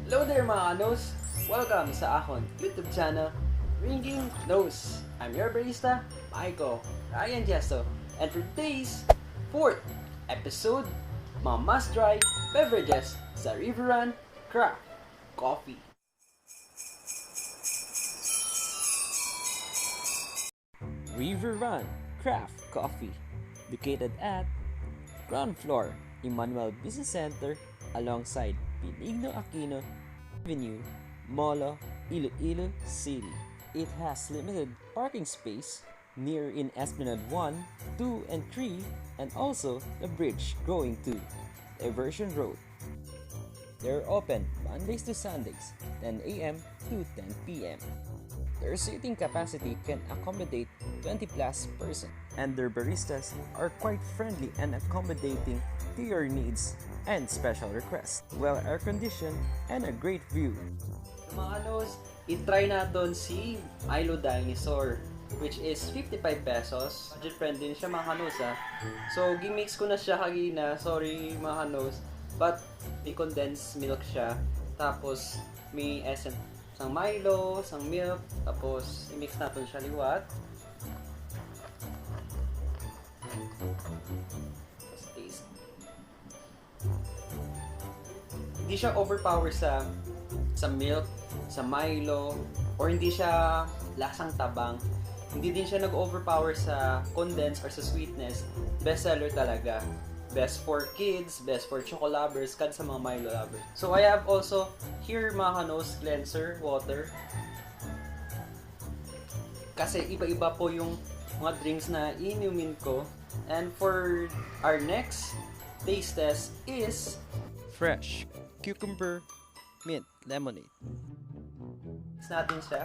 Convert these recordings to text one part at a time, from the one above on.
Hello there mga kanos! Welcome sa akong YouTube channel, Ringing Nose. I'm your barista, Michael Ryan Gesto. And for today's 4th episode, mga must-try beverages sa Riverrun Craft Coffee. Riverrun Craft Coffee, located at ground floor, Emmanuel Business Center, alongside Benigno Aquino Avenue, Molo, Iloilo City. It has limited parking space near in Esplanade 1, 2, and 3, and also the bridge going to Diversion Road. They're open Mondays to Sundays, 10 a.m. to 10 p.m. Their seating capacity can accommodate 20 plus person, and their baristas are quite friendly and accommodating to your needs and special requests. Well air-conditioned and a great view. Mga kanos, itry natin si Milo Dinosaur, which is 55 pesos. Budget friend din siya mga kanos ha. So, gimix ko na siya kagina. Sorry mga kanos. But, may condensed milk siya. Tapos, may essence sang Milo, sang milk. Tapos, i-mix natin siya liwat. Tapos, taste. Hindi siya overpower sa milk, sa Milo, or hindi siya lasang tabang. Hindi din siya nag-overpower sa condense or sa sweetness. Best seller talaga. Best for kids, best for choco lovers, kad sa mga Milo lovers. So I have also here mga kanos cleanser water. Kasi iba-iba po yung mga drinks na inumin ko. And for our next taste test is fresh cucumber mint lemonade. Mix natin siya.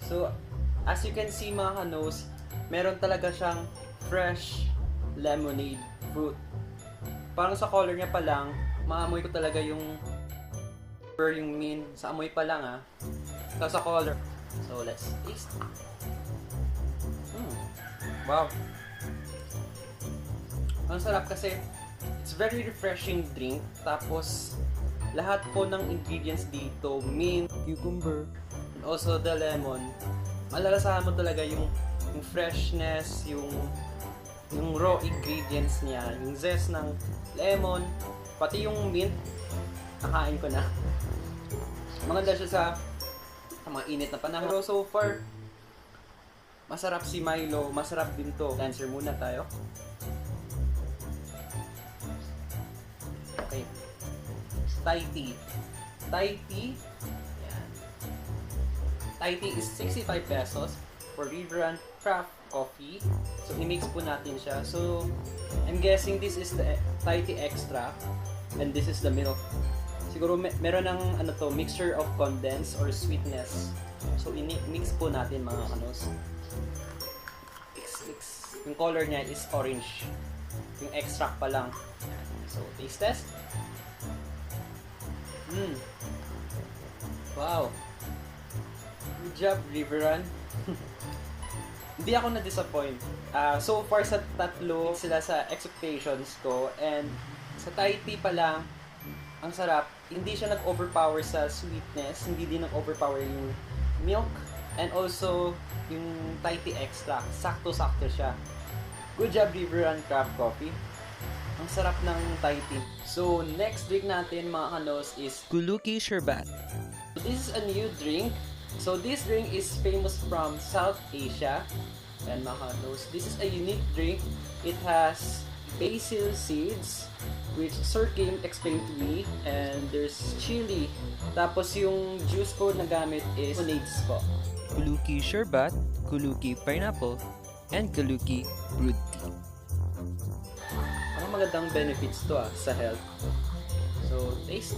So, as you can see mga kanos, meron talaga siyang fresh lemonade fruit. Parang sa color niya pa lang, maamoy ko talaga yung mint. Sa amoy pa lang So, sa color. So, let's taste. Wow. Ang sarap kasi it's very refreshing drink. Tapos, lahat po ng ingredients dito, mint, cucumber, and also the lemon, malalasahan mo talaga yung freshness, yung raw ingredients niya, yung zest ng lemon, pati yung mint, nakain ko na. Maganda siya sa mga init na panahon. Pero so far, masarap si Milo, masarap din to. Answer muna tayo. Okay. Thai tea. Thai tea. Yan. Thai tea is 65 pesos for Riverrun Craft Coffee. So, i-mix po natin siya. So, I'm guessing this is the Thai tea extract and this is the milk. Siguro meron ng mixture of condense or sweetness. So, i-mix po natin mga kanos. Mix. Yung color niya is orange. Yung extract pa lang. So, taste test. Wow. Good job, Riverrun. Hindi ako na-disappoint. So far sa tatlo, sila sa expectations ko. And sa Thai tea pa lang, ang sarap. Hindi siya nag-overpower sa sweetness. Hindi din nag-overpower yung milk. And also, yung Thai tea extract. Sakto-sakto siya. Good job, Riverrun Craft Coffee. Ang sarap ng Thai tea. So, next drink natin mga kanos is Kulukki Sarbath. So, this is a new drink. So, this drink is famous from South Asia. And mga kanos, this is a unique drink. It has basil seeds, which Sir Kim explained to me. And there's chili. Tapos yung juice ko na gamit is Limeades po. Kulukki Sarbath, Kulukki Pineapple, and Kulukki Brewed Tea. Ang magandang benefits to sa health. So, taste.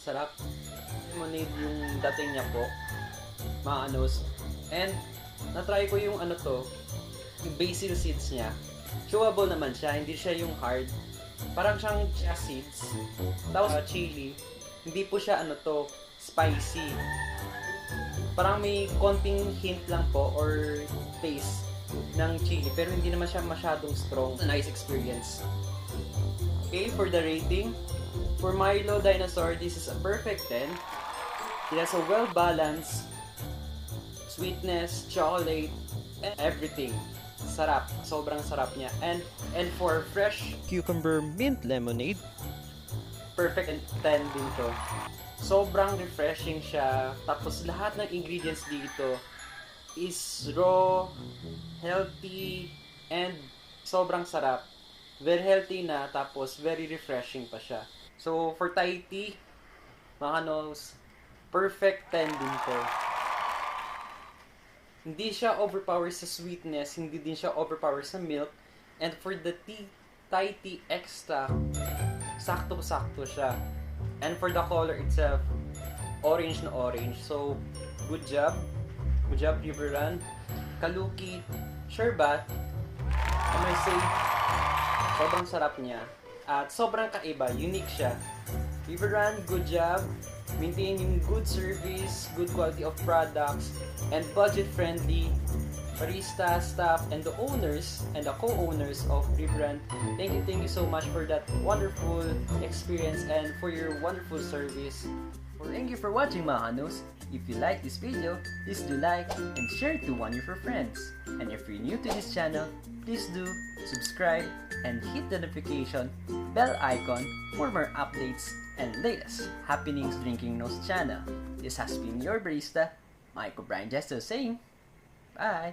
Sarap. Lemonade yung dating niya po. Mga anos. And, na-try ko yung yung basil seeds niya. Chewable naman siya, hindi siya yung hard. Parang siyang chia seeds. Tapos chili. Hindi po siya spicy. Parang may konting hint lang po or taste ng chili, pero hindi naman siya masyadong strong. Nice experience. Okay, for the rating, for Milo Dinosaur, this is a perfect 10. It has a well-balanced sweetness, chocolate, and everything. Sarap. Sobrang sarap niya. And for fresh Cucumber mint lemonade. perfect and 10 din to. Sobrang refreshing siya. Tapos lahat ng ingredients dito is raw, healthy, and sobrang sarap. Very healthy na, tapos very refreshing pa siya. So, for Thai tea, mga kanos, perfect 10 din to. Hindi siya overpower sa sweetness, hindi din siya overpower sa milk. And for the Thai tea extract, sakto-sakto siya. And for the color itself, orange na orange. So, good job. Good job, Riverrun. Kulukki Sarbath, I must say, sobrang sarap niya. At sobrang kaiba, unique siya. Riverrun, good job. Maintaining good service, good quality of products, and budget-friendly. Barista, staff, and the owners and the co-owners of Riverrun, thank you so much for that wonderful experience and for your wonderful service. Well, thank you for watching, mga kanos. If you like this video, please do like and share it to one of your friends. And if you're new to this channel, please do subscribe and hit the notification bell icon for more updates and latest happenings drinking nose channel. This has been your barista, Michael Brian Jesto saying, bye!